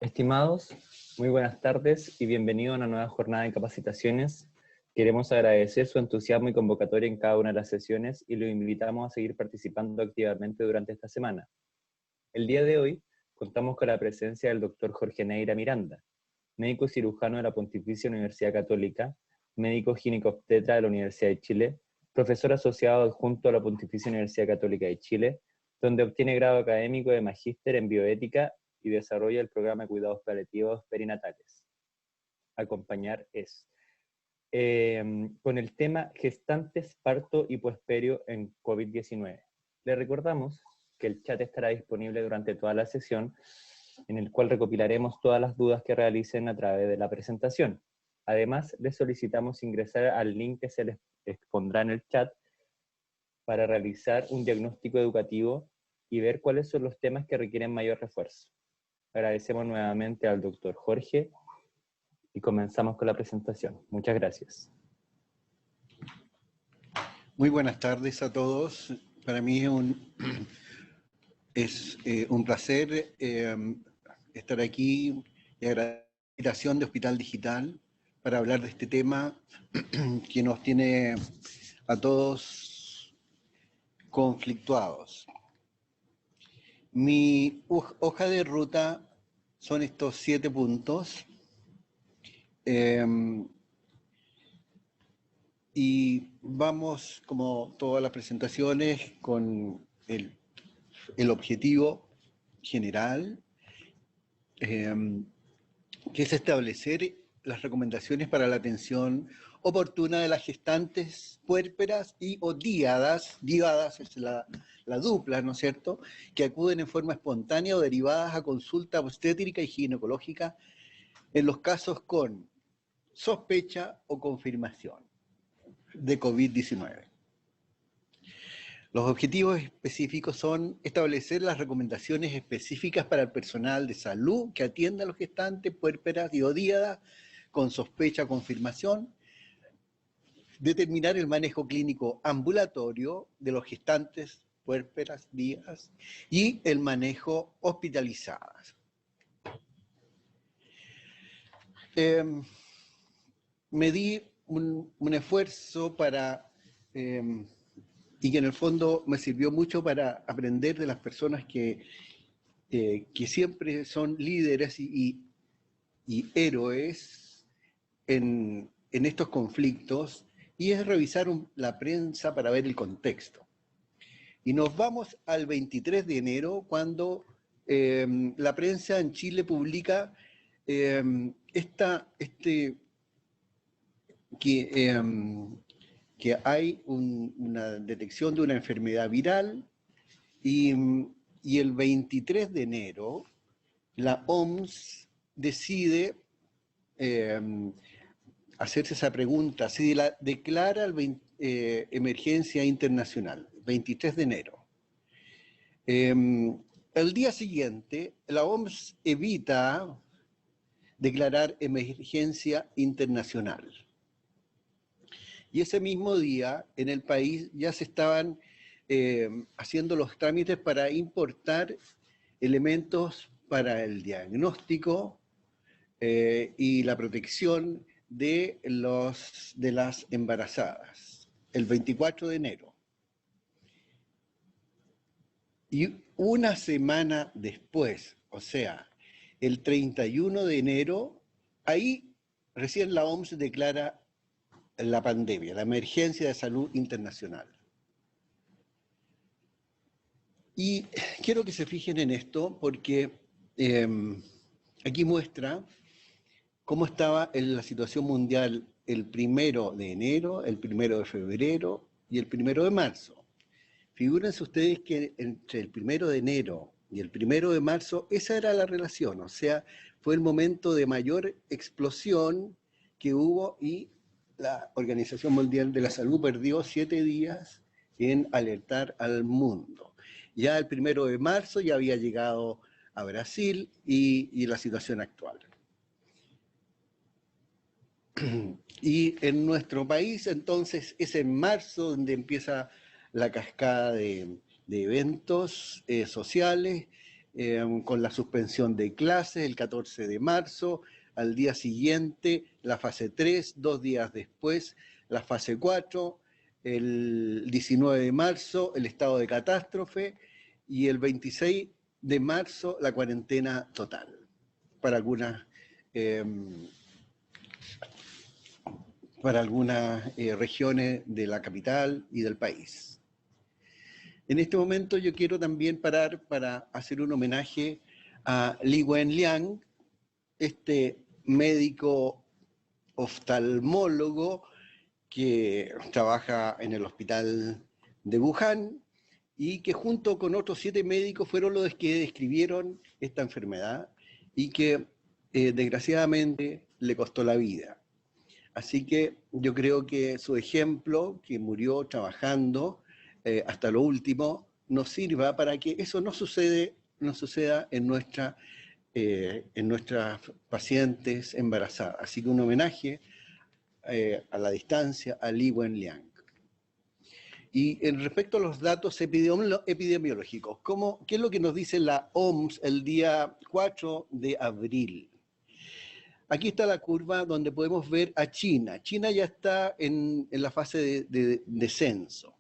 Estimados, muy buenas tardes y bienvenidos a una nueva jornada de capacitaciones. Queremos agradecer su entusiasmo y convocatoria en cada una de las sesiones y los invitamos a seguir participando activamente durante esta semana. El día de hoy contamos con la presencia del Dr. Jorge Neira Miranda, médico cirujano de la Pontificia Universidad Católica, médico ginecobstetra de la Universidad de Chile, profesor asociado adjunto a la Pontificia Universidad Católica de Chile, donde obtiene grado académico de magíster en bioética y desarrolla el programa de cuidados paliativos perinatales. Acompañar es con el tema gestantes, parto y puerperio en COVID-19. Le recordamos que el chat estará disponible durante toda la sesión, en el cual recopilaremos todas las dudas que realicen a través de la presentación. Además, les solicitamos ingresar al link que se les expondrá en el chat para realizar un diagnóstico educativo y ver cuáles son los temas que requieren mayor refuerzo. Agradecemos nuevamente al doctor Jorge y comenzamos con la presentación. Muchas gracias. Muy buenas tardes a todos. Para mí es un placer estar aquí y agradecer la invitación de Hospital Digital para hablar de este tema que nos tiene a todos conflictuados. Mi hoja de ruta son estos 7 puntos. Y vamos, como todas las presentaciones, con el objetivo general, que es establecer las recomendaciones para la atención oportuna de las gestantes puérperas y o díadas es la dupla, ¿no es cierto?, que acuden en forma espontánea o derivadas a consulta obstétrica y ginecológica en los casos con sospecha o confirmación de COVID-19. Los objetivos específicos son establecer las recomendaciones específicas para el personal de salud que atienda a los gestantes, puérperas y odíadas con sospecha o confirmación, determinar el manejo clínico ambulatorio de los gestantes, puérperas, días y el manejo hospitalizadas. Me di un esfuerzo para, y que en el fondo me sirvió mucho para aprender de las personas que siempre son líderes y héroes en estos conflictos, y es revisar la prensa para ver el contexto. Y nos vamos al 23 de enero, cuando la prensa en Chile publica que hay una detección de una enfermedad viral, y el 23 de enero la OMS decide hacerse esa pregunta, si declara emergencia internacional, 23 de enero. El día siguiente, la OMS evita declarar emergencia internacional. Y ese mismo día, en el país ya se estaban haciendo los trámites para importar elementos para el diagnóstico y la protección de las embarazadas, el 24 de enero. Y una semana después, o sea, el 31 de enero, ahí recién la OMS declara la pandemia, la emergencia de salud internacional. Y quiero que se fijen en esto porque aquí muestra cómo estaba la situación mundial el 1 de enero, el 1 de febrero y el 1 de marzo. Figúrense ustedes que entre el 1 de enero y el 1 de marzo esa era la relación, o sea, fue el momento de mayor explosión que hubo, y la Organización Mundial de la Salud perdió 7 días en alertar al mundo. Ya el 1 de marzo ya había llegado a Brasil y la situación actual. Y en nuestro país, entonces, es en marzo donde empieza la cascada de eventos sociales, con la suspensión de clases el 14 de marzo, al día siguiente la fase 3, 2 días después la fase 4, el 19 de marzo el estado de catástrofe y el 26 de marzo la cuarentena total para algunas regiones de la capital y del país. En este momento yo quiero también parar para hacer un homenaje a Li Wenliang, este médico oftalmólogo que trabaja en el hospital de Wuhan y que junto con otros 7 médicos fueron los que describieron esta enfermedad y que desgraciadamente le costó la vida. Así que yo creo que su ejemplo, que murió trabajando hasta lo último, nos sirva para que eso no suceda en nuestras pacientes embarazadas. Así que un homenaje a la distancia a Li Wenliang. Y en respecto a los datos epidemiológicos, ¿qué es lo que nos dice la OMS el día 4 de abril? Aquí está la curva donde podemos ver a China. China ya está en la fase de descenso.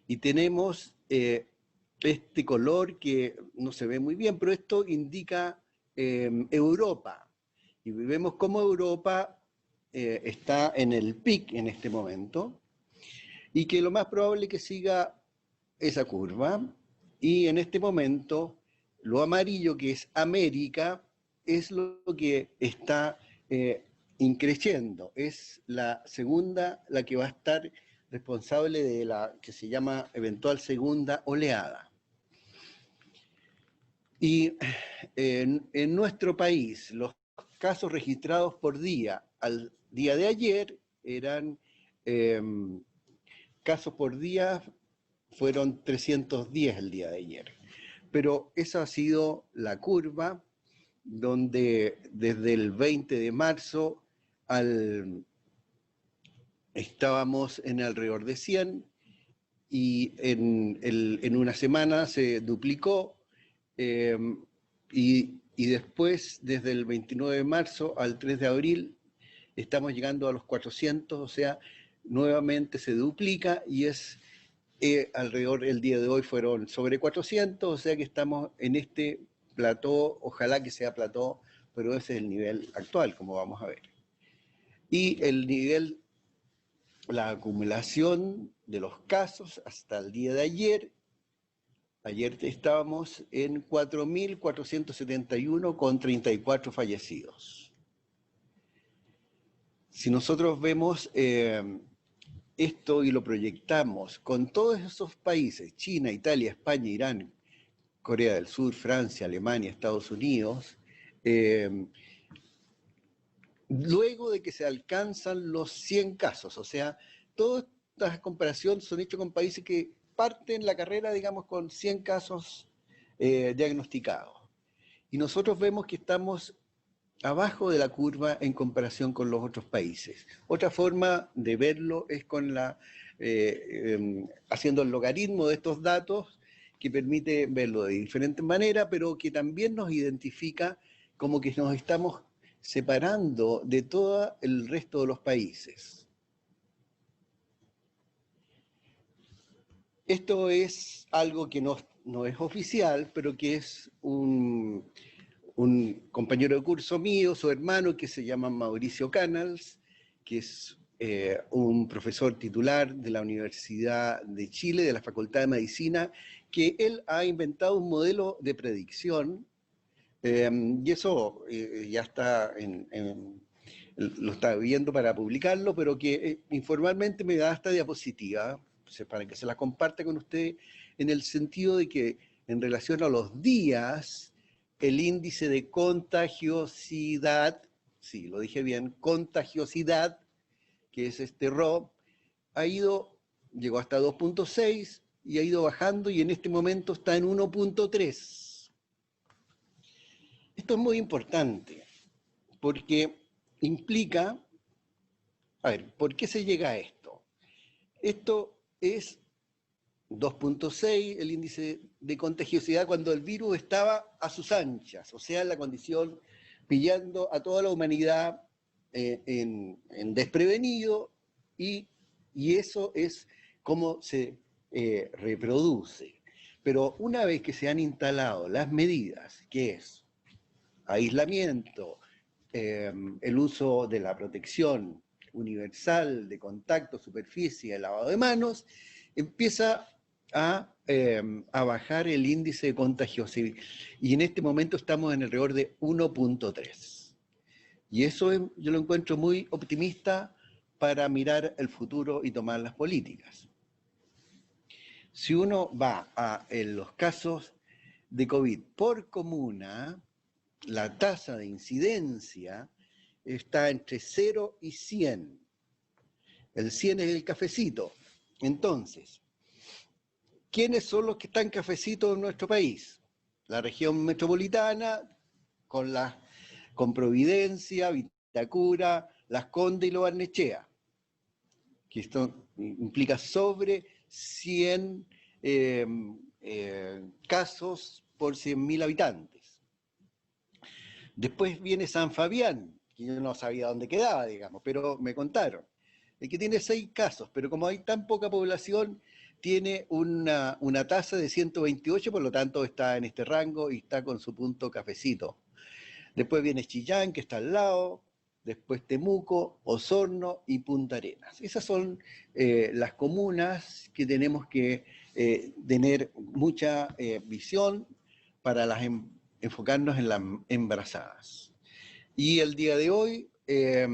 Y tenemos este color que no se ve muy bien, pero esto indica Europa. Y vemos cómo Europa está en el pic en este momento y que lo más probable es que siga esa curva. Y en este momento, lo amarillo, que es América, es lo que está increciendo. Es la segunda, la que va a estar responsable de la que se llama eventual segunda oleada. Y en nuestro país, los casos registrados por día al día de ayer eran casos por día, fueron 310 el día de ayer. Pero esa ha sido la curva donde desde el 20 de marzo estábamos en alrededor de 100 y en una semana se duplicó y después desde el 29 de marzo al 3 de abril estamos llegando a los 400, o sea, nuevamente se duplica y es alrededor, el día de hoy fueron sobre 400, o sea que estamos en este plató, ojalá que sea plató, pero ese es el nivel actual, como vamos a ver. Y el nivel, la acumulación de los casos hasta el día de ayer estábamos en 4.471 con 34 fallecidos. Si nosotros vemos esto y lo proyectamos con todos esos países, China, Italia, España, Irán, Corea del Sur, Francia, Alemania, Estados Unidos, luego de que se alcanzan los 100 casos, o sea, todas estas comparaciones son hechas con países que parten la carrera, digamos, con 100 casos diagnosticados. Y nosotros vemos que estamos abajo de la curva en comparación con los otros países. Otra forma de verlo es con haciendo el logaritmo de estos datos, que permite verlo de diferentes maneras, pero que también nos identifica como que nos estamos separando de todo el resto de los países. Esto es algo que no es oficial, pero que es un compañero de curso mío, su hermano, que se llama Mauricio Canals, que es un profesor titular de la Universidad de Chile, de la Facultad de Medicina, que él ha inventado un modelo de predicción, y eso ya está lo está viendo para publicarlo, pero que informalmente me da esta diapositiva, para que se la comparte con usted, en el sentido de que en relación a los días, el índice de contagiosidad, sí, lo dije bien, contagiosidad, que es este RO, llegó hasta 2.6 y ha ido bajando y en este momento está en 1.3. Esto es muy importante porque implica, a ver, ¿por qué se llega a esto? Esto es 2.6 el índice de contagiosidad cuando el virus estaba a sus anchas, o sea, en la condición pillando a toda la humanidad en desprevenido, y eso es cómo se reproduce. Pero una vez que se han instalado las medidas, que es aislamiento, el uso de la protección universal de contacto, superficie, lavado de manos, empieza a bajar el índice de contagiosidad. Y en este momento estamos en alrededor de 1.3. Y eso yo lo encuentro muy optimista para mirar el futuro y tomar las políticas. Si uno va en los casos de COVID por comuna, la tasa de incidencia está entre 0 y 100. El 100 es el cafecito. Entonces, ¿quiénes son los que están cafecitos en nuestro país? La región metropolitana, con Providencia, Vitacura, Las Condes y Lo Barnechea, que esto implica sobre 100 casos por 100.000 habitantes. Después viene San Fabián, que yo no sabía dónde quedaba, digamos, pero me contaron. El que tiene 6 casos, pero como hay tan poca población, tiene una tasa de 128, por lo tanto está en este rango y está con su punto cafecito. Después viene Chillán, que está al lado, después Temuco, Osorno y Punta Arenas. Esas son las comunas que tenemos que tener mucha visión para enfocarnos en las embarazadas. Y el día de hoy es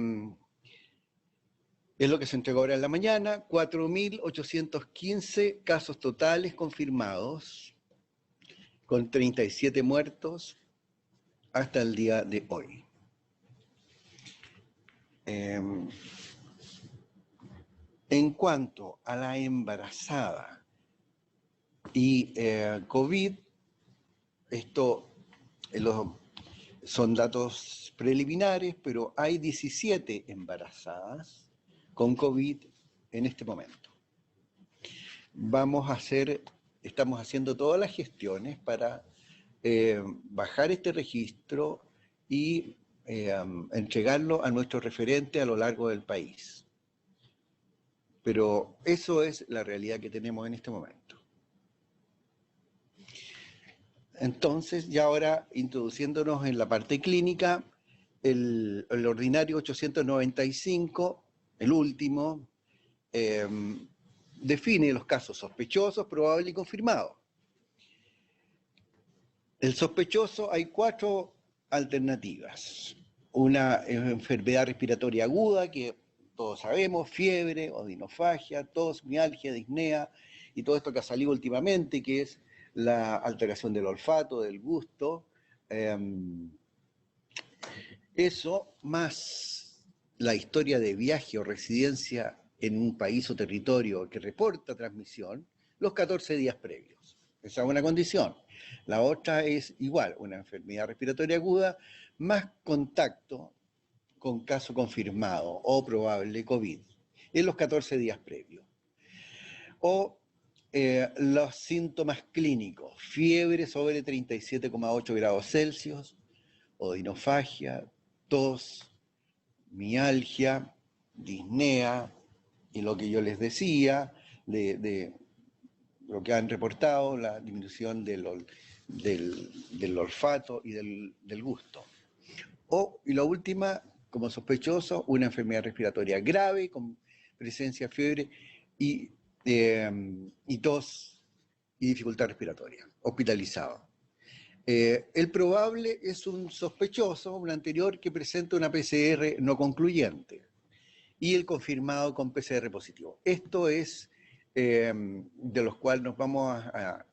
lo que se entregó ahora en la mañana, 4.815 casos totales confirmados, con 37 muertos hasta el día de hoy. En cuanto a la embarazada y COVID, esto son datos preliminares, pero hay 17 embarazadas con COVID en este momento. Estamos haciendo todas las gestiones para bajar este registro y entregarlo a nuestro referente a lo largo del país. Pero eso es la realidad que tenemos en este momento. Entonces, ya ahora introduciéndonos en la parte clínica, el ordinario 895, el último, define los casos sospechosos, probables y confirmados. El sospechoso, hay 4 alternativas. Una enfermedad respiratoria aguda, que todos sabemos, fiebre, odinofagia, tos, mialgia, disnea, y todo esto que ha salido últimamente, que es la alteración del olfato, del gusto. Eso, más la historia de viaje o residencia en un país o territorio que reporta transmisión, los 14 días previos. Esa es una condición. La otra es igual, una enfermedad respiratoria aguda, más contacto con caso confirmado o probable COVID en los 14 días previos. O los síntomas clínicos, fiebre sobre 37,8 grados Celsius, odinofagia, tos, mialgia, disnea, y lo que yo les decía, de lo que han reportado, la disminución del olfato y del gusto. Y la última, como sospechoso, una enfermedad respiratoria grave con presencia de fiebre y tos y dificultad respiratoria, hospitalizado. El probable es un sospechoso, un anterior que presenta una PCR no concluyente, y el confirmado con PCR positivo. Esto es de los cuales nos vamos a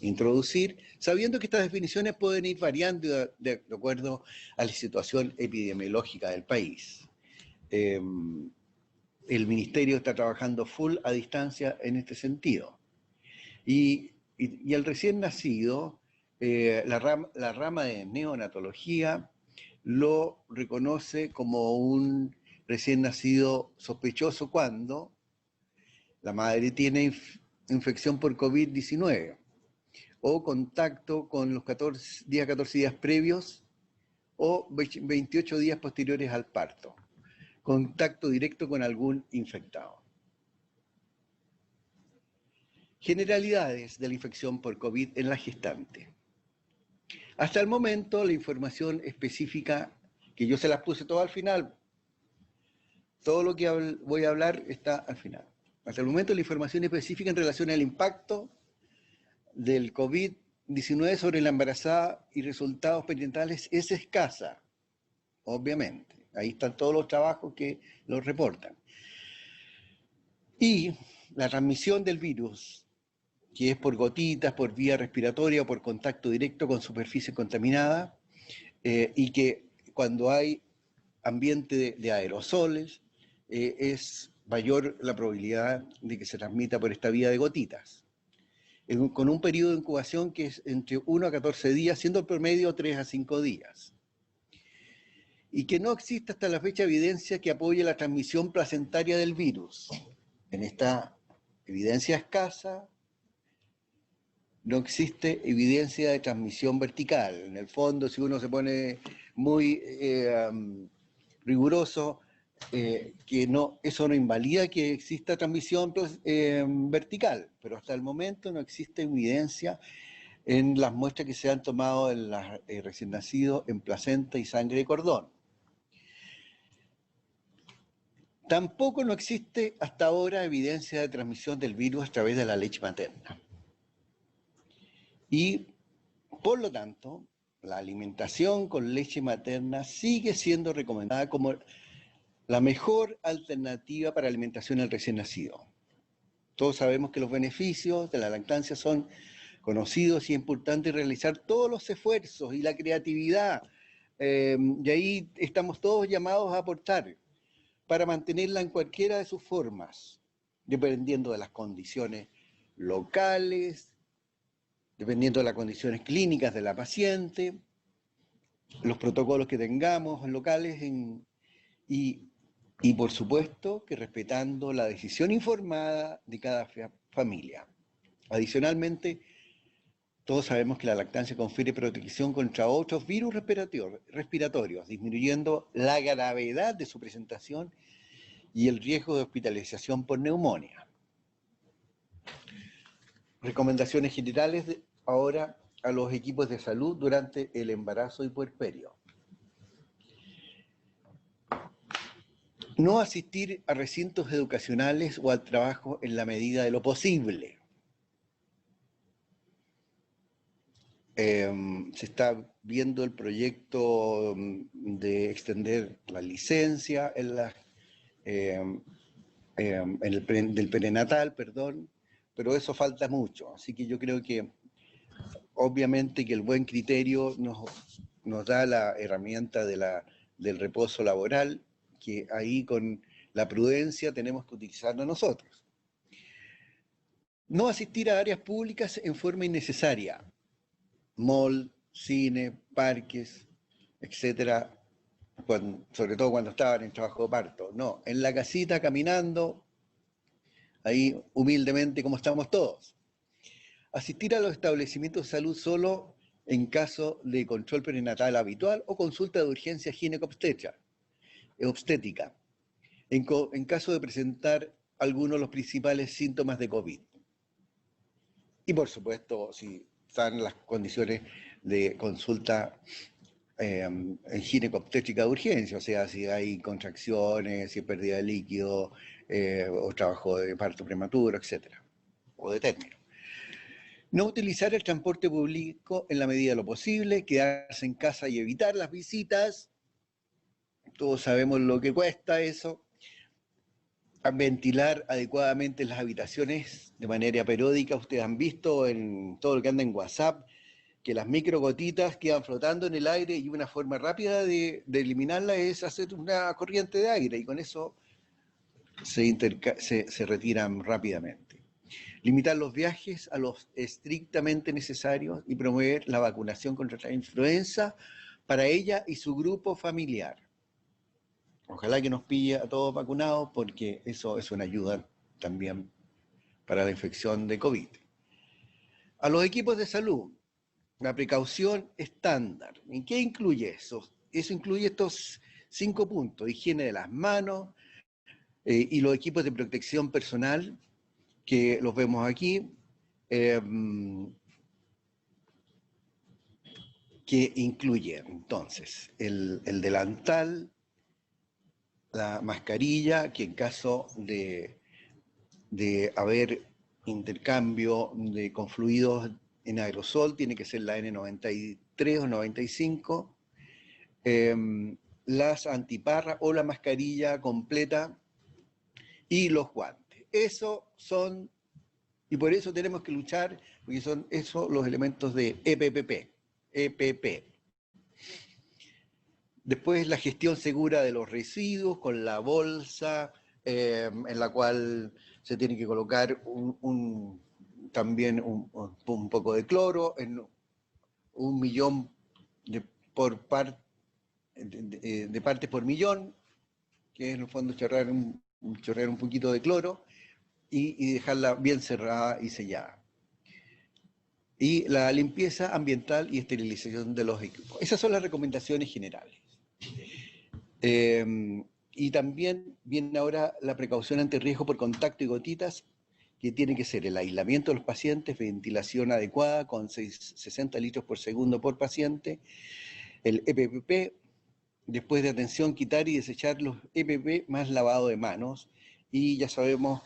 introducir, sabiendo que estas definiciones pueden ir variando de acuerdo a la situación epidemiológica del país. El Ministerio está trabajando full a distancia en este sentido. Y el recién nacido, la rama de neonatología lo reconoce como un recién nacido sospechoso cuando la madre tiene infección por COVID-19 o contacto con los 14 días previos o 28 días posteriores al parto. Contacto directo con algún infectado. Generalidades de la infección por COVID en la gestante. Hasta el momento, la información específica, que yo se las puse todo al final, todo lo que voy a hablar está al final. Hasta el momento, la información específica en relación al impacto del COVID-19 sobre la embarazada y resultados perinatales es escasa, obviamente. Ahí están todos los trabajos que los reportan. Y la transmisión del virus, que es por gotitas, por vía respiratoria o por contacto directo con superficie contaminada, y que cuando hay ambiente de aerosoles, es mayor la probabilidad de que se transmita por esta vía de gotitas, con un periodo de incubación que es entre 1 a 14 días, siendo el promedio 3 a 5 días. Y que no existe hasta la fecha evidencia que apoye la transmisión placentaria del virus. En esta evidencia escasa, no existe evidencia de transmisión vertical. En el fondo, si uno se pone muy riguroso, que no, eso no invalida que exista transmisión vertical, pero hasta el momento no existe evidencia en las muestras que se han tomado en las recién nacidos en placenta y sangre de cordón. Tampoco no existe hasta ahora evidencia de transmisión del virus a través de la leche materna. Y, por lo tanto, la alimentación con leche materna sigue siendo recomendada como la mejor alternativa para alimentación al recién nacido. Todos sabemos que los beneficios de la lactancia son conocidos y es importante realizar todos los esfuerzos y la creatividad. Y ahí estamos todos llamados a aportar para mantenerla en cualquiera de sus formas, dependiendo de las condiciones locales, dependiendo de las condiciones clínicas de la paciente, los protocolos que tengamos locales y por supuesto que respetando la decisión informada de cada familia. Adicionalmente, todos sabemos que la lactancia confiere protección contra otros virus respiratorios, disminuyendo la gravedad de su presentación y el riesgo de hospitalización por neumonía. Recomendaciones generales ahora a los equipos de salud durante el embarazo y puerperio. No asistir a recintos educacionales o al trabajo en la medida de lo posible. Se está viendo el proyecto de extender la licencia del prenatal, pero eso falta mucho. Así que yo creo que obviamente que el buen criterio nos da la herramienta del reposo laboral, que ahí con la prudencia tenemos que utilizarla nosotros. No asistir a áreas públicas en forma innecesaria. Mall, cine, parques, etcétera, sobre todo cuando estaban en trabajo de parto. No, en la casita caminando, ahí humildemente como estamos todos. Asistir a los establecimientos de salud solo en caso de control perinatal habitual o consulta de urgencia ginecobstétrica, en caso de presentar alguno de los principales síntomas de COVID. Y por supuesto, si están las condiciones de consulta en ginecobstétrica de urgencia, o sea, si hay contracciones, si hay pérdida de líquido, o trabajo de parto prematuro, etcétera, o de término. No utilizar el transporte público en la medida de lo posible, quedarse en casa y evitar las visitas. Todos sabemos lo que cuesta eso. Ventilar adecuadamente las habitaciones de manera periódica. Ustedes han visto en todo lo que anda en WhatsApp que las microgotitas quedan flotando en el aire y una forma rápida de eliminarla es hacer una corriente de aire y con eso se retiran rápidamente. Limitar los viajes a los estrictamente necesarios y promover la vacunación contra la influenza para ella y su grupo familiar. Ojalá que nos pille a todos vacunados porque eso es una ayuda también para la infección de COVID. A los equipos de salud, la precaución estándar. ¿En qué incluye eso? Eso incluye estos 5 puntos: higiene de las manos y los equipos de protección personal, que los vemos aquí, que incluye entonces el delantal, la mascarilla, que en caso de haber intercambio con fluidos en aerosol tiene que ser la N93 o 95, las antiparras o la mascarilla completa y los guantes. Eso son, y por eso tenemos que luchar, porque son esos los elementos de EPP. Después la gestión segura de los residuos con la bolsa en la cual se tiene que colocar también un poco de cloro, en 1 millón de partes por millón, que es en el fondo chorrear un poquito de cloro y dejarla bien cerrada y sellada. Y la limpieza ambiental y esterilización de los equipos. Esas son las recomendaciones generales. Y también viene ahora la precaución ante riesgo por contacto y gotitas, que tiene que ser el aislamiento de los pacientes, ventilación adecuada con 60 litros por segundo por paciente, el EPP, después de atención quitar y desechar los EPP más lavado de manos, y ya sabemos,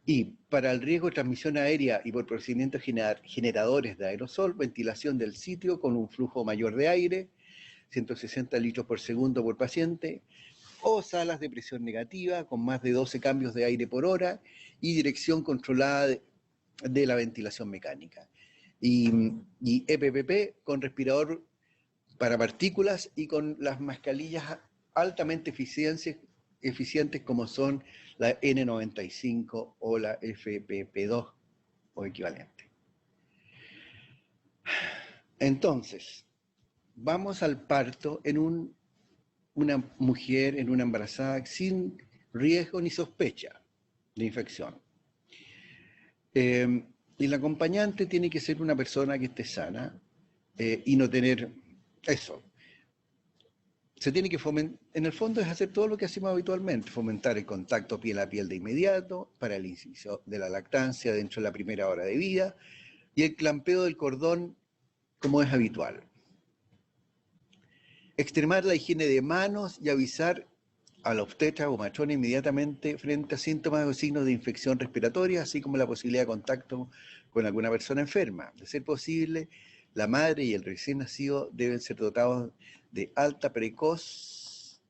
y para el riesgo de transmisión aérea y por procedimientos generadores de aerosol, ventilación del sitio con un flujo mayor de aire, 160 litros por segundo por paciente, o salas de presión negativa con más de 12 cambios de aire por hora y dirección controlada de la ventilación mecánica. Y EPPP con respirador para partículas y con las mascarillas altamente eficientes como son la N95 o la FPP2 o equivalente. Entonces, vamos al parto en una mujer, en una embarazada, sin riesgo ni sospecha de infección. Y la acompañante tiene que ser una persona que esté sana y no tener eso. Se tiene que fomentar, en el fondo es hacer todo lo que hacemos habitualmente, fomentar el contacto piel a piel de inmediato, para el inicio de la lactancia dentro de la primera hora de vida, y el clampeo del cordón como es habitual. Extremar la higiene de manos y avisar a la obstetra o matrona inmediatamente frente a síntomas o signos de infección respiratoria, así como la posibilidad de contacto con alguna persona enferma. De ser posible, la madre y el recién nacido deben ser dotados de alta precoz.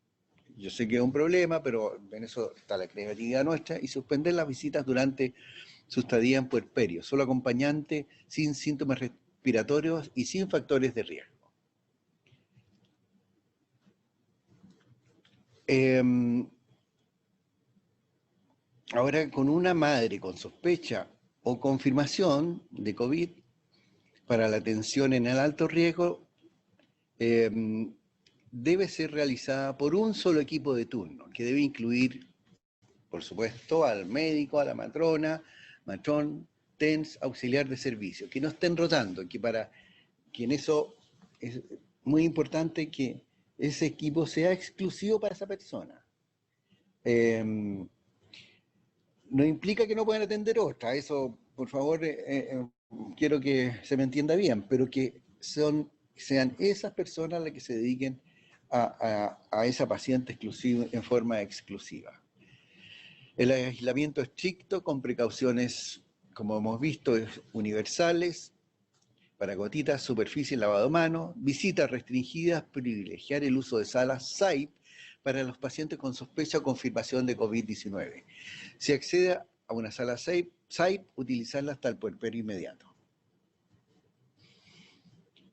Yo sé que es un problema, pero en eso está la creatividad nuestra, y suspender las visitas durante su estadía en puerperio, solo acompañante, sin síntomas respiratorios y sin factores de riesgo. Ahora, con una madre con sospecha o confirmación de COVID para la atención en el alto riesgo, debe ser realizada por un solo equipo de turno, que debe incluir, por supuesto, al médico, a la matrona, matrón, TENS, auxiliar de servicio, que no estén rotando, que en eso es muy importante que ese equipo sea exclusivo para esa persona. No implica que no puedan atender otra, eso, por favor, quiero que se me entienda bien, pero que sean esas personas las que se dediquen a esa paciente exclusiva, en forma exclusiva. El aislamiento estricto con precauciones, como hemos visto, universales, para gotitas, superficie, lavado de manos, visitas restringidas, privilegiar el uso de salas SAIP para los pacientes con sospecha o confirmación de COVID-19. Si accede a una sala SAIP, utilizarla hasta el puerperio inmediato.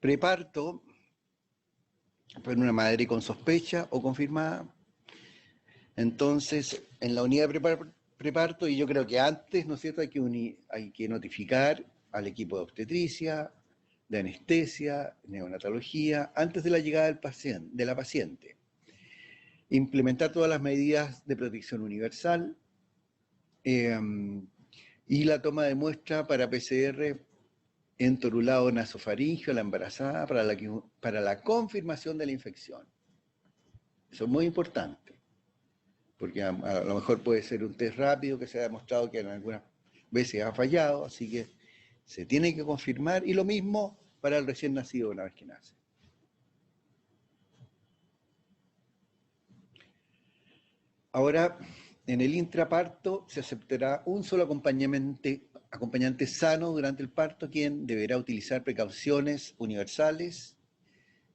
Preparto para una madre con sospecha o confirmada. Entonces, en la unidad de preparto, y yo creo que antes, ¿no es cierto?, hay que notificar al equipo de obstetricia, de anestesia, neonatología, antes de la llegada de la paciente. Implementar todas las medidas de protección universal, Y la toma de muestra para PCR entorulado nasofaringeo, la embarazada, para la confirmación de la infección. Eso es muy importante, porque a lo mejor puede ser un test rápido que se ha demostrado que en algunas veces ha fallado, así que se tiene que confirmar, y lo mismo para el recién nacido una vez que nace. Ahora, en el intraparto se aceptará un solo acompañante sano durante el parto, quien deberá utilizar precauciones universales,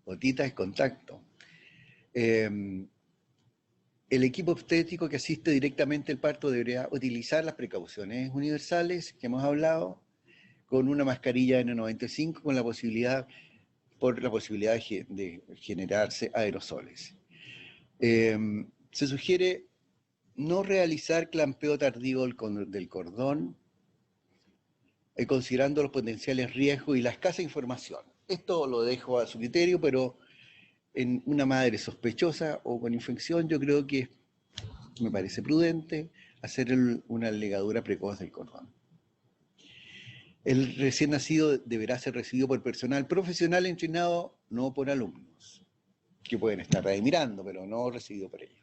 gotitas y contacto. El equipo obstétrico que asiste directamente al parto deberá utilizar las precauciones universales que hemos hablado, con una mascarilla N95 por la posibilidad de generarse aerosoles. Se sugiere no realizar clampeo tardío del cordón, considerando los potenciales riesgos y la escasa información. Esto lo dejo a su criterio, pero en una madre sospechosa o con infección, yo creo que me parece prudente hacer una ligadura precoz del cordón. El recién nacido deberá ser recibido por personal profesional entrenado, no por alumnos, que pueden estar ahí mirando, pero no recibido por ellos.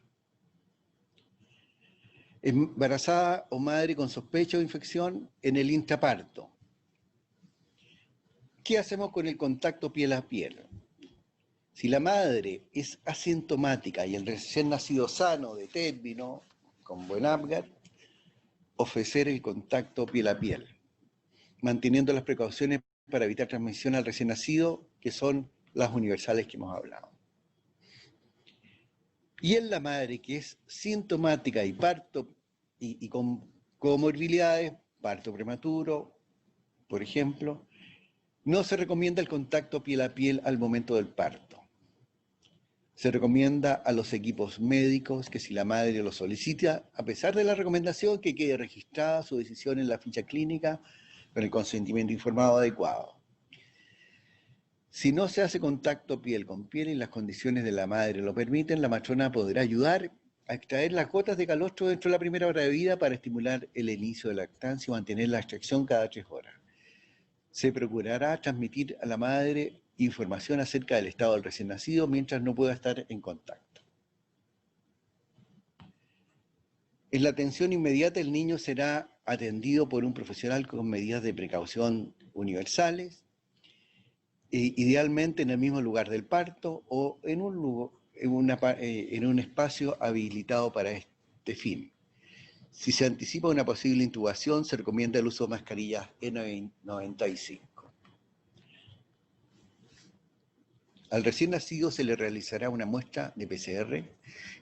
Embarazada o madre con sospecha o infección en el intraparto. ¿Qué hacemos con el contacto piel a piel? Si la madre es asintomática y el recién nacido sano de término, con buen Apgar, ofrecer el contacto piel a piel, manteniendo las precauciones para evitar transmisión al recién nacido, que son las universales que hemos hablado. Y en la madre que es sintomática y parto y con comorbilidades, parto prematuro, por ejemplo, no se recomienda el contacto piel a piel al momento del parto. Se recomienda a los equipos médicos que si la madre lo solicita, a pesar de la recomendación, que quede registrada su decisión en la ficha clínica con el consentimiento informado adecuado. Si no se hace contacto piel con piel y las condiciones de la madre lo permiten, la matrona podrá ayudar a extraer las gotas de calostro dentro de la primera hora de vida para estimular el inicio de lactancia y mantener la extracción cada 3 horas. Se procurará transmitir a la madre información acerca del estado del recién nacido mientras no pueda estar en contacto. En la atención inmediata, el niño será atendido por un profesional con medidas de precaución universales, idealmente en el mismo lugar del parto o en un espacio habilitado para este fin. Si se anticipa una posible intubación, se recomienda el uso de mascarillas N95. Al recién nacido se le realizará una muestra de PCR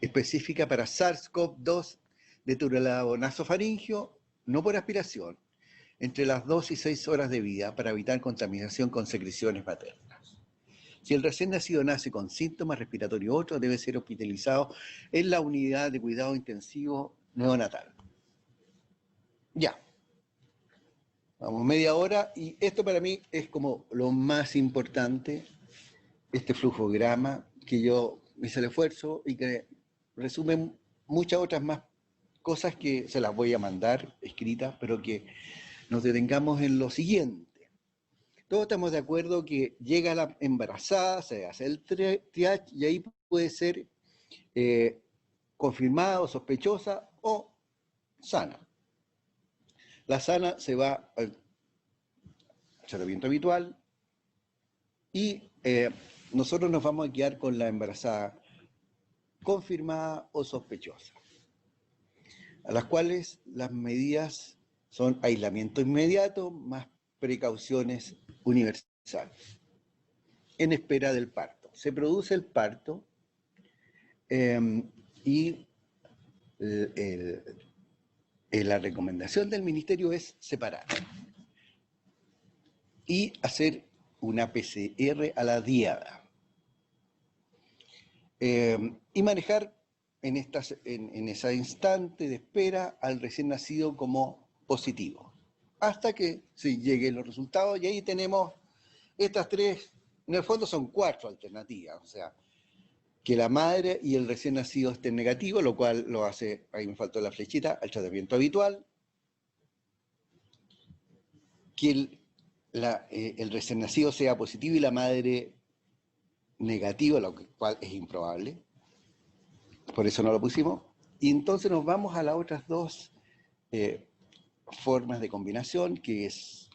específica para SARS-CoV-2 de turilado nasofaringeo, no por aspiración, entre las 2 y 6 horas de vida para evitar contaminación con secreciones maternas. Si el recién nacido nace con síntomas respiratorios u otros, debe ser hospitalizado en la unidad de cuidado intensivo neonatal. Ya. Vamos, media hora, y esto para mí es como lo más importante, este flujograma, que yo hice el esfuerzo y que resume muchas otras más cosas que se las voy a mandar escritas, pero que nos detengamos en lo siguiente. Todos estamos de acuerdo que llega la embarazada, se hace el triage y ahí puede ser confirmada o sospechosa o sana. La sana se va al tratamiento habitual y nosotros nos vamos a quedar con la embarazada confirmada o sospechosa, a las cuales las medidas son aislamiento inmediato más precauciones universales en espera del parto. Se produce el parto y la recomendación del ministerio es separar y hacer una PCR a la diada y manejar en ese instante de espera al recién nacido como positivo, hasta que se lleguen los resultados, y ahí tenemos estas 3, en el fondo son 4 alternativas, o sea, que la madre y el recién nacido estén negativos, lo cual lo hace, ahí me faltó la flechita, al tratamiento habitual, que el recién nacido sea positivo y la madre negativa, lo cual es improbable, por eso no lo pusimos. Y entonces nos vamos a las otras dos formas de combinación, que es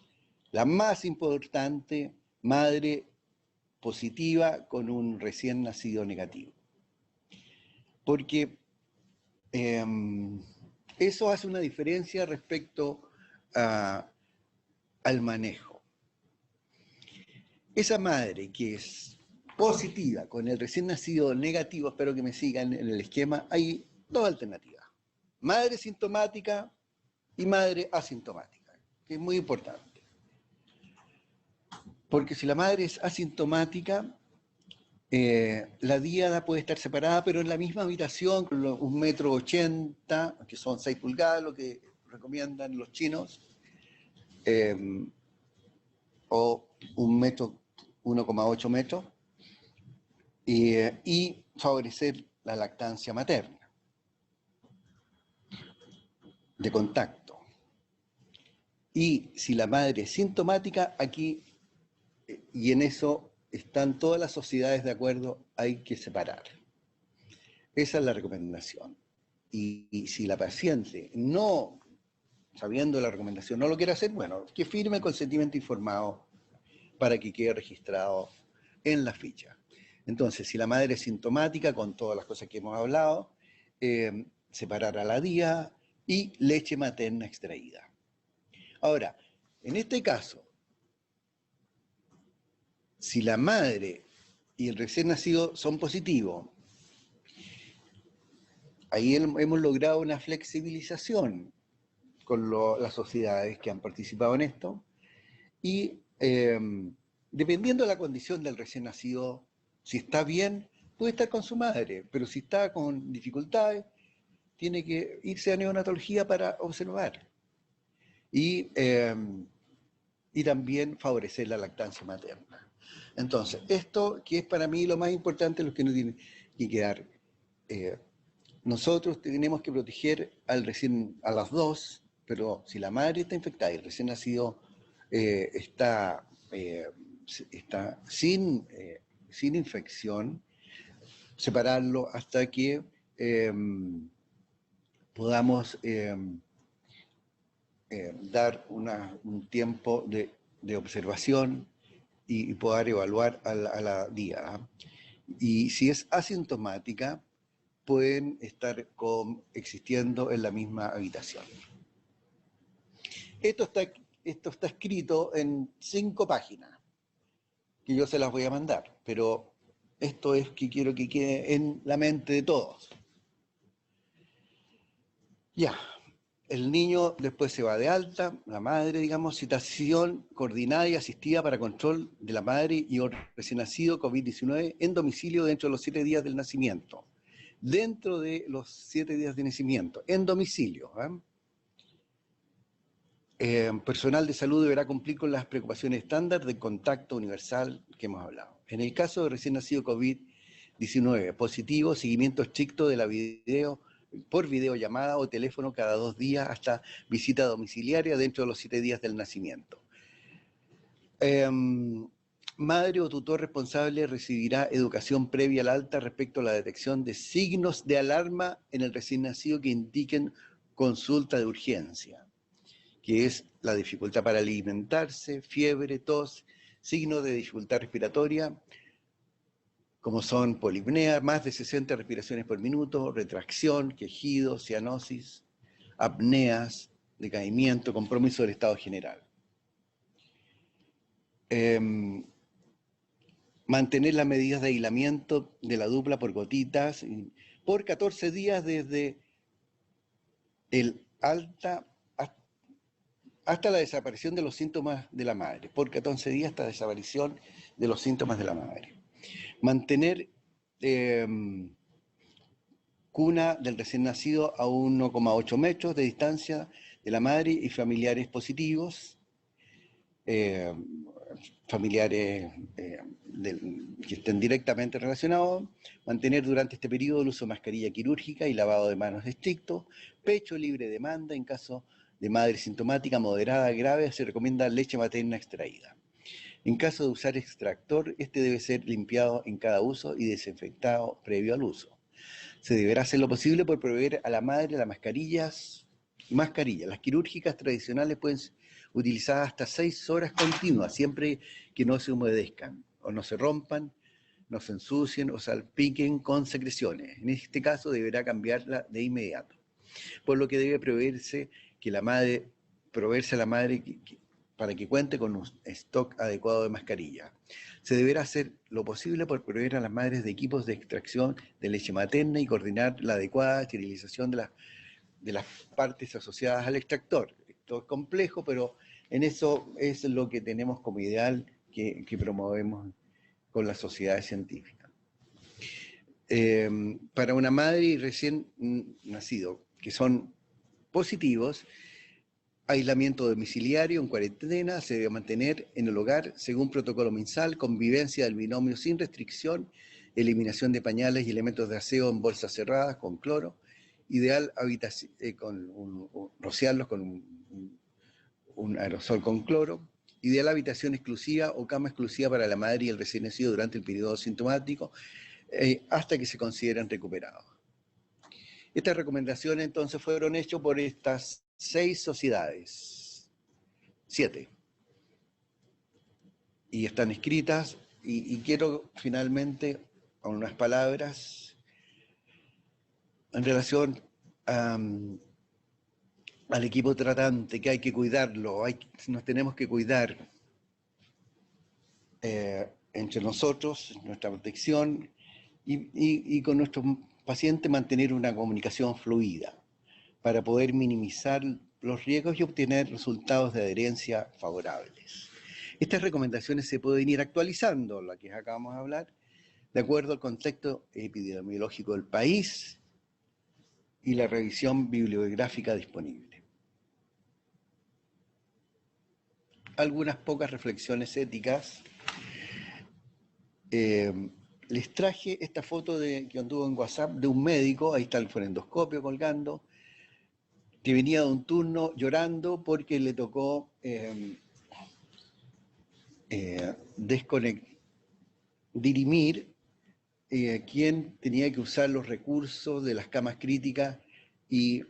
la más importante, madre positiva con un recién nacido negativo. Porque eso hace una diferencia respecto al manejo. Esa madre que es positiva con el recién nacido negativo, espero que me sigan en el esquema, hay dos alternativas. Madre sintomática y madre asintomática, que es muy importante. Porque si la madre es asintomática, la díada puede estar separada, pero en la misma habitación, con 1,80 m, que son 6 pulgadas, lo que recomiendan los chinos, o 1,8 metros, y favorecer la lactancia materna, de contacto. Y si la madre es sintomática, aquí, y en eso están todas las sociedades de acuerdo, hay que separar. Esa es la recomendación. Y si la paciente no, sabiendo la recomendación, no lo quiere hacer, bueno, que firme el consentimiento informado para que quede registrado en la ficha. Entonces, si la madre es sintomática, con todas las cosas que hemos hablado, separar a la día y leche materna extraída. Ahora, en este caso, si la madre y el recién nacido son positivos, ahí hemos logrado una flexibilización con las sociedades que han participado en esto, y dependiendo de la condición del recién nacido, si está bien, puede estar con su madre, pero si está con dificultades, tiene que irse a neonatología para observar. Y también favorecer la lactancia materna. Entonces, esto que es para mí lo más importante, lo que nos tiene que quedar. Nosotros tenemos que proteger a las dos, pero si la madre está infectada y el recién nacido está sin infección, separarlo hasta que podamos dar un tiempo de observación y poder evaluar a la día. Y si es asintomática, pueden estar existiendo en la misma habitación. Esto está escrito en 5 páginas, que yo se las voy a mandar, pero esto es que quiero que quede en la mente de todos. Ya, el niño después se va de alta, la madre, digamos, citación coordinada y asistida para control de la madre y recién nacido COVID-19 en domicilio dentro de los 7 días del nacimiento. Dentro de los 7 días de nacimiento, en domicilio. Personal de salud deberá cumplir con las preocupaciones estándar de contacto universal que hemos hablado. En el caso de recién nacido COVID-19 positivo, seguimiento estricto de la por videollamada o teléfono cada 2 días hasta visita domiciliaria dentro de los 7 días del nacimiento. Madre o tutor responsable recibirá educación previa al alta respecto a la detección de signos de alarma en el recién nacido que indiquen consulta de urgencia, que es la dificultad para alimentarse, fiebre, tos, signos de dificultad respiratoria, como son polipnea, más de 60 respiraciones por minuto, retracción, quejido, cianosis, apneas, decaimiento, compromiso del estado general. Mantener las medidas de aislamiento de la dupla por gotitas por 14 días desde el alta hasta la desaparición de los síntomas de la madre, por 14 días hasta la desaparición de los síntomas de la madre. Mantener cuna del recién nacido a 1,8 metros de distancia de la madre y familiares positivos, familiares que estén directamente relacionados, mantener durante este periodo el uso de mascarilla quirúrgica y lavado de manos estricto, pecho libre de demanda en caso de madre sintomática moderada a grave, se recomienda leche materna extraída. En caso de usar extractor, este debe ser limpiado en cada uso y desinfectado previo al uso. Se deberá hacer lo posible por proveer a la madre las mascarillas. Las quirúrgicas tradicionales pueden ser utilizadas hasta 6 horas continuas, siempre que no se humedezcan o no se rompan, no se ensucien o salpiquen con secreciones. En este caso deberá cambiarla de inmediato, por lo que debe proveerse a la madre para que cuente con un stock adecuado de mascarillas. Se deberá hacer lo posible por proveer a las madres de equipos de extracción de leche materna y coordinar la adecuada esterilización de las partes asociadas al extractor. Esto es complejo, pero en eso es lo que tenemos como ideal que promovemos con las sociedades científicas. Para una madre y recién nacido que son positivos, aislamiento domiciliario en cuarentena se debe mantener en el hogar según protocolo MinSal, convivencia del binomio sin restricción, eliminación de pañales y elementos de aseo en bolsas cerradas con cloro, ideal rociarlos con un aerosol con cloro, ideal habitación exclusiva o cama exclusiva para la madre y el recién nacido durante el periodo sintomático hasta que se consideren recuperados. Estas recomendaciones entonces fueron hechas por estas 6 sociedades, 7, y están escritas, y quiero finalmente con unas palabras en relación al equipo tratante, que hay que cuidarlo, nos tenemos que cuidar entre nosotros, nuestra protección, y con nuestros pacientes mantener una comunicación fluida para poder minimizar los riesgos y obtener resultados de adherencia favorables. Estas recomendaciones se pueden ir actualizando, la que acabamos de hablar, de acuerdo al contexto epidemiológico del país y la revisión bibliográfica disponible. Algunas pocas reflexiones éticas. Les traje esta foto que anduvo en WhatsApp de un médico, ahí está el fonendoscopio colgando, que venía de un turno llorando porque le tocó dirimir quién tenía que usar los recursos de las camas críticas y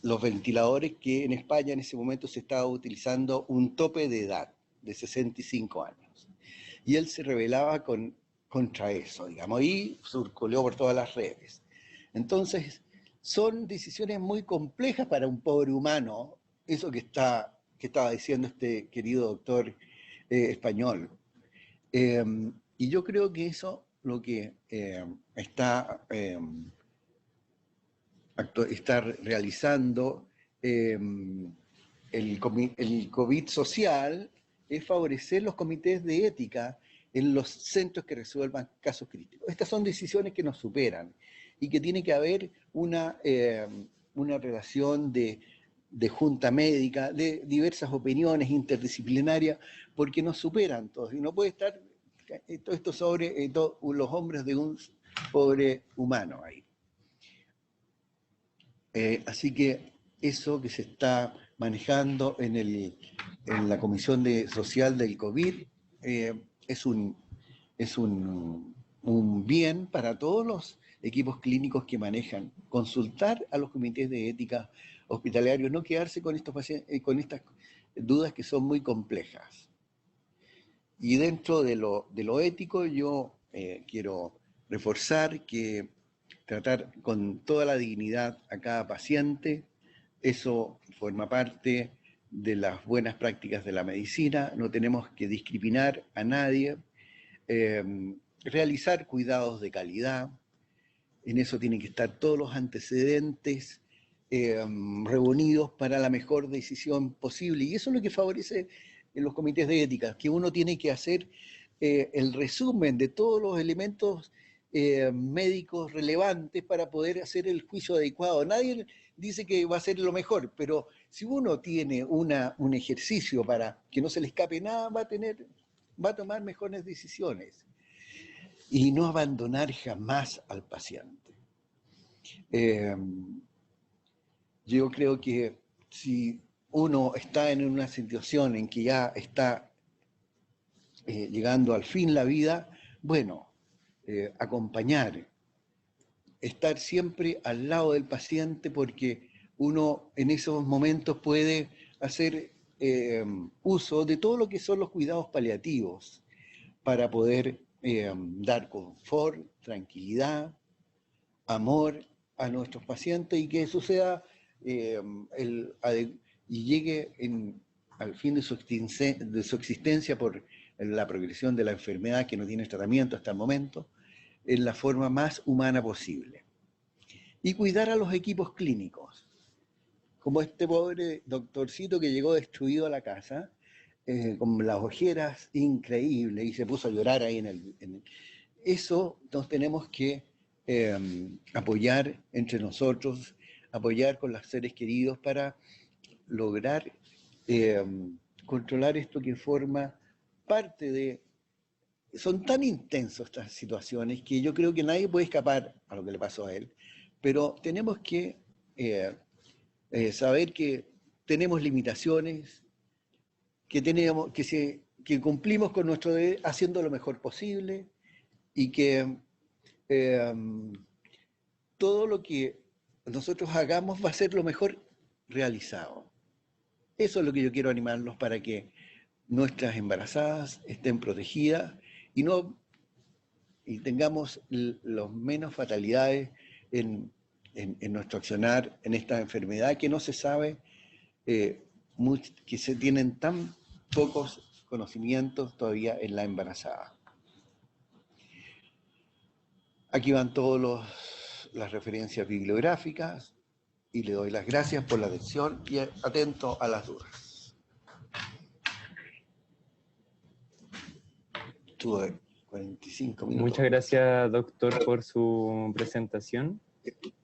los ventiladores, que en España en ese momento se estaba utilizando un tope de edad de 65 años. Y él se rebelaba contra eso, digamos, y circuló por todas las redes. Entonces, son decisiones muy complejas para un pobre humano, eso que estaba diciendo este querido doctor español. Y yo creo que eso lo que está realizando el COVID social es favorecer los comités de ética en los centros que resuelvan casos críticos. Estas son decisiones que nos superan y que tiene que haber una relación de junta médica, de diversas opiniones interdisciplinarias, porque nos superan todos. Y no puede estar todo esto sobre los hombros de un pobre humano ahí. Así que eso que se está manejando en la Comisión Social del COVID es un bien para todos los equipos clínicos que manejan. Consultar a los comités de ética hospitalarios, no quedarse con estas dudas que son muy complejas. Y dentro de lo ético yo quiero reforzar que tratar con toda la dignidad a cada paciente, eso forma parte de las buenas prácticas de la medicina, no tenemos que discriminar a nadie, realizar cuidados de calidad, en eso tienen que estar todos los antecedentes reunidos para la mejor decisión posible, y eso es lo que favorece en los comités de ética, que uno tiene que hacer el resumen de todos los elementos médicos relevantes para poder hacer el juicio adecuado. Nadie dice que va a ser lo mejor, pero si uno tiene un ejercicio para que no se le escape nada, va a tomar mejores decisiones y no abandonar jamás al paciente. Yo creo que si uno está en una situación en que ya está llegando al fin la vida, bueno, acompañar, estar siempre al lado del paciente, porque uno en esos momentos puede hacer uso de todo lo que son los cuidados paliativos para poder dar confort, tranquilidad, amor a nuestros pacientes, y que eso sea y llegue al fin de su existencia por la progresión de la enfermedad que no tiene tratamiento hasta el momento, en la forma más humana posible. Y cuidar a los equipos clínicos, como este pobre doctorcito que llegó destruido a la casa, con las ojeras increíbles, y se puso a llorar ahí Eso nos tenemos que apoyar entre nosotros, apoyar con los seres queridos para lograr controlar esto que forma parte de... Son tan intensos estas situaciones que yo creo que nadie puede escapar a lo que le pasó a él, pero tenemos que saber que tenemos limitaciones, que cumplimos con nuestro deber haciendo lo mejor posible, y que todo lo que nosotros hagamos va a ser lo mejor realizado. Eso es lo que yo quiero animarlos, para que nuestras embarazadas estén protegidas y tengamos los menos fatalidades en nuestro accionar en esta enfermedad que no se sabe, que se tienen tan pocos conocimientos todavía en la embarazada. Aquí van todas las referencias bibliográficas, y le doy las gracias por la atención y atento a las dudas. Tuve 45 minutos. Muchas gracias, doctor, por su presentación.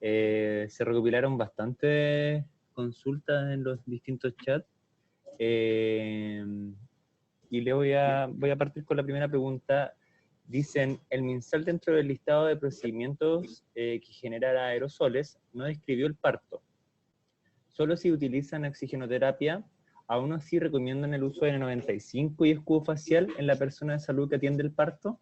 Se recopilaron bastantes consultas en los distintos chats. Y voy a partir con la primera pregunta. Dicen, el MinSal dentro del listado de procedimientos que generan aerosoles no describió el parto. Solo si utilizan oxigenoterapia, aún así recomiendan el uso de N95 y escudo facial en la persona de salud que atiende el parto.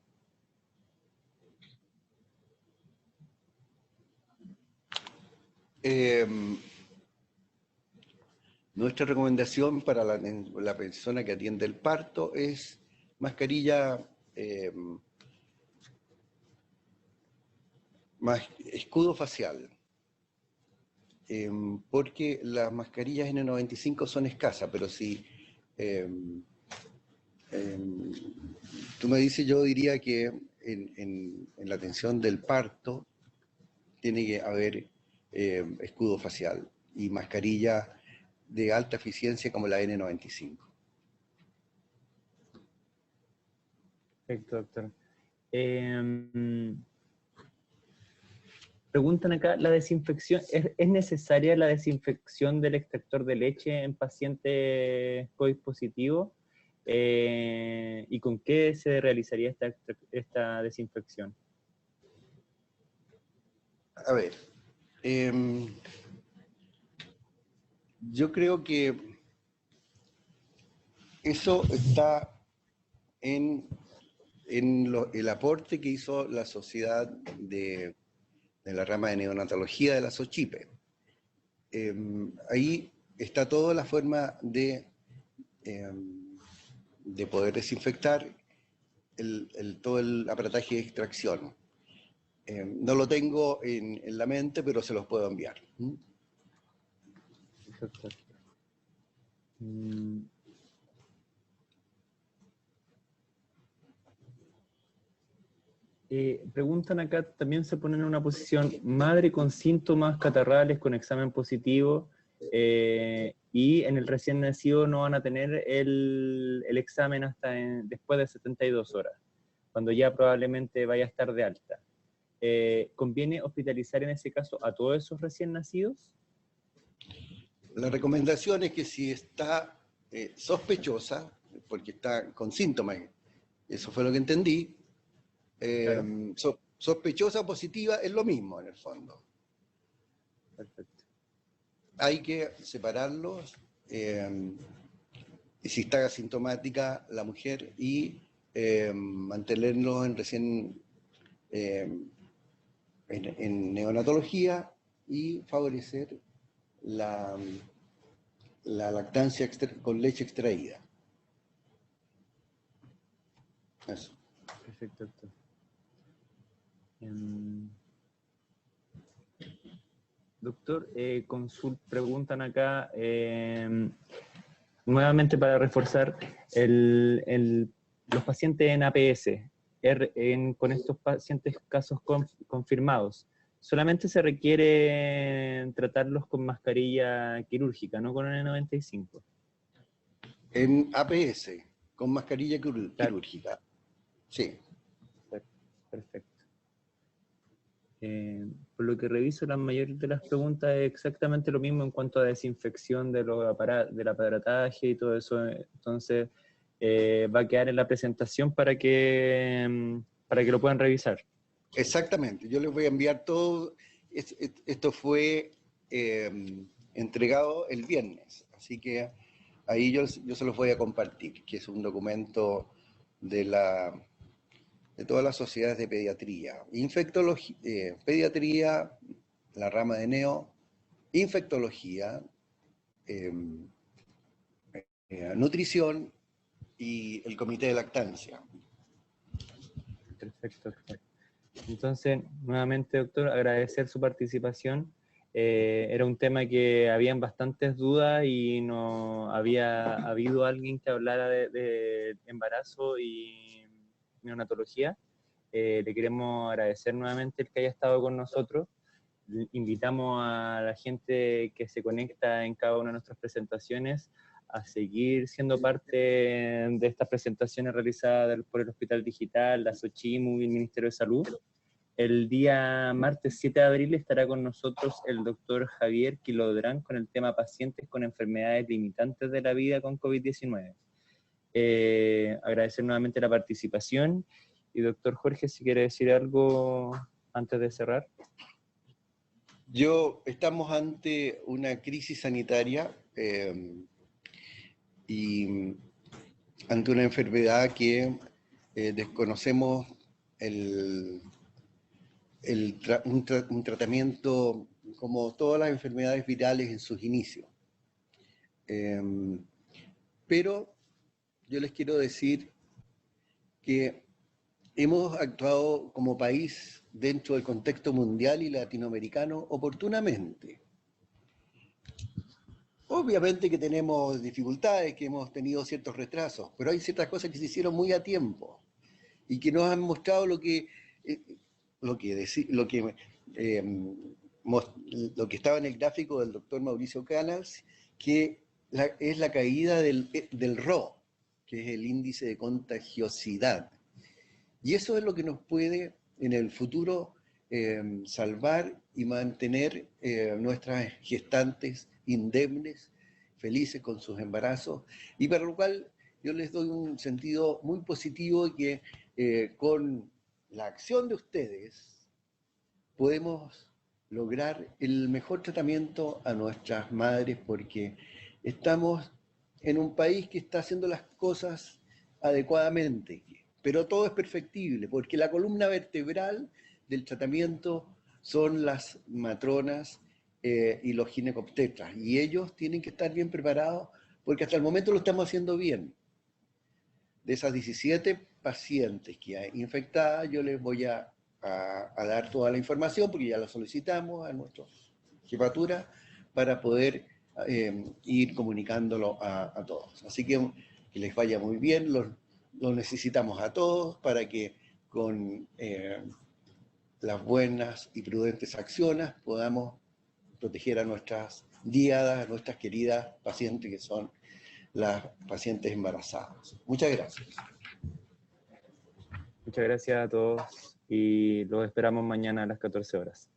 Nuestra recomendación para la persona que atiende el parto es mascarilla, escudo facial, porque las mascarillas N95 son escasas, pero si tú me dices, yo diría que en la atención del parto tiene que haber escudo facial y mascarilla de alta eficiencia como la N95. Perfecto, doctor. Preguntan acá, ¿la desinfección, es necesaria la desinfección del extractor de leche en pacientes COVID positivos? ¿Y con qué se realizaría esta desinfección? A ver, yo creo que eso está en el aporte que hizo la sociedad de la rama de neonatología de la SOCHIPE. Ahí está toda la forma de poder desinfectar todo el aparataje de extracción. No lo tengo en la mente, pero se los puedo enviar. Preguntan acá, también se ponen en una posición, madre con síntomas catarrales con examen positivo, y en el recién nacido no van a tener el examen hasta después de 72 horas, cuando ya probablemente vaya a estar de alta. ¿Conviene hospitalizar en ese caso a todos esos recién nacidos? La recomendación es que si está sospechosa, porque está con síntomas, eso fue lo que entendí, claro. Sospechosa o positiva es lo mismo en el fondo. Perfecto. hay que separarlos, si está asintomática la mujer, y mantenerlos en neonatología y favorecer la lactancia con leche extraída. Eso. Perfecto, doctor. Doctor, preguntan acá, nuevamente para reforzar, los pacientes en APS, con estos pacientes casos confirmados, solamente se requiere tratarlos con mascarilla quirúrgica, no con N95. En APS, con mascarilla quirúrgica. Sí. Perfecto. Por lo que reviso, la mayoría de las preguntas es exactamente lo mismo en cuanto a desinfección del aparataje y todo eso. Entonces, va a quedar en la presentación para que lo puedan revisar. Exactamente. Yo les voy a enviar todo. Esto fue entregado el viernes, así que ahí yo se los voy a compartir, que es un documento de todas las sociedades de pediatría, infectología, pediatría, la rama de neo, infectología, nutrición y el comité de lactancia. Perfecto, doctor. Entonces, nuevamente, doctor, agradecer su participación. Era un tema que habían bastantes dudas y no había habido alguien que hablara de embarazo y neonatología. Le queremos agradecer nuevamente el que haya estado con nosotros. Invitamos a la gente que se conecta en cada una de nuestras presentaciones a seguir siendo parte de estas presentaciones realizadas por el Hospital Digital, la Xochimilco y el Ministerio de Salud. El día martes 7 de abril estará con nosotros el doctor Javier Quilodrán con el tema pacientes con enfermedades limitantes de la vida con COVID-19. Agradecer nuevamente la participación. Y doctor Jorge, si quiere decir algo antes de cerrar. Estamos ante una crisis sanitaria y ante una enfermedad que desconocemos un tratamiento como todas las enfermedades virales en sus inicios. Pero yo les quiero decir que hemos actuado como país dentro del contexto mundial y latinoamericano oportunamente. Obviamente que tenemos dificultades, que hemos tenido ciertos retrasos, pero hay ciertas cosas que se hicieron muy a tiempo y que nos han mostrado lo que estaba en el gráfico del doctor Mauricio Canals, que es la caída del RO, que es el índice de contagiosidad. Y eso es lo que nos puede en el futuro salvar y mantener nuestras gestantes indemnes, felices con sus embarazos, y para lo cual yo les doy un sentido muy positivo que con la acción de ustedes podemos lograr el mejor tratamiento a nuestras madres, porque estamos en un país que está haciendo las cosas adecuadamente, pero todo es perfectible, porque la columna vertebral del tratamiento son las matronas y los ginecobstetras, y ellos tienen que estar bien preparados, porque hasta el momento lo estamos haciendo bien. De esas 17 pacientes que hay infectadas, yo les voy a dar toda la información, porque ya la solicitamos a nuestra jefatura, para poder ir comunicándolo a todos. Así que les vaya muy bien, los necesitamos a todos para que con las buenas y prudentes acciones podamos proteger a nuestras díadas, a nuestras queridas pacientes que son las pacientes embarazadas. Muchas gracias. Muchas gracias a todos y los esperamos mañana a las 14 horas.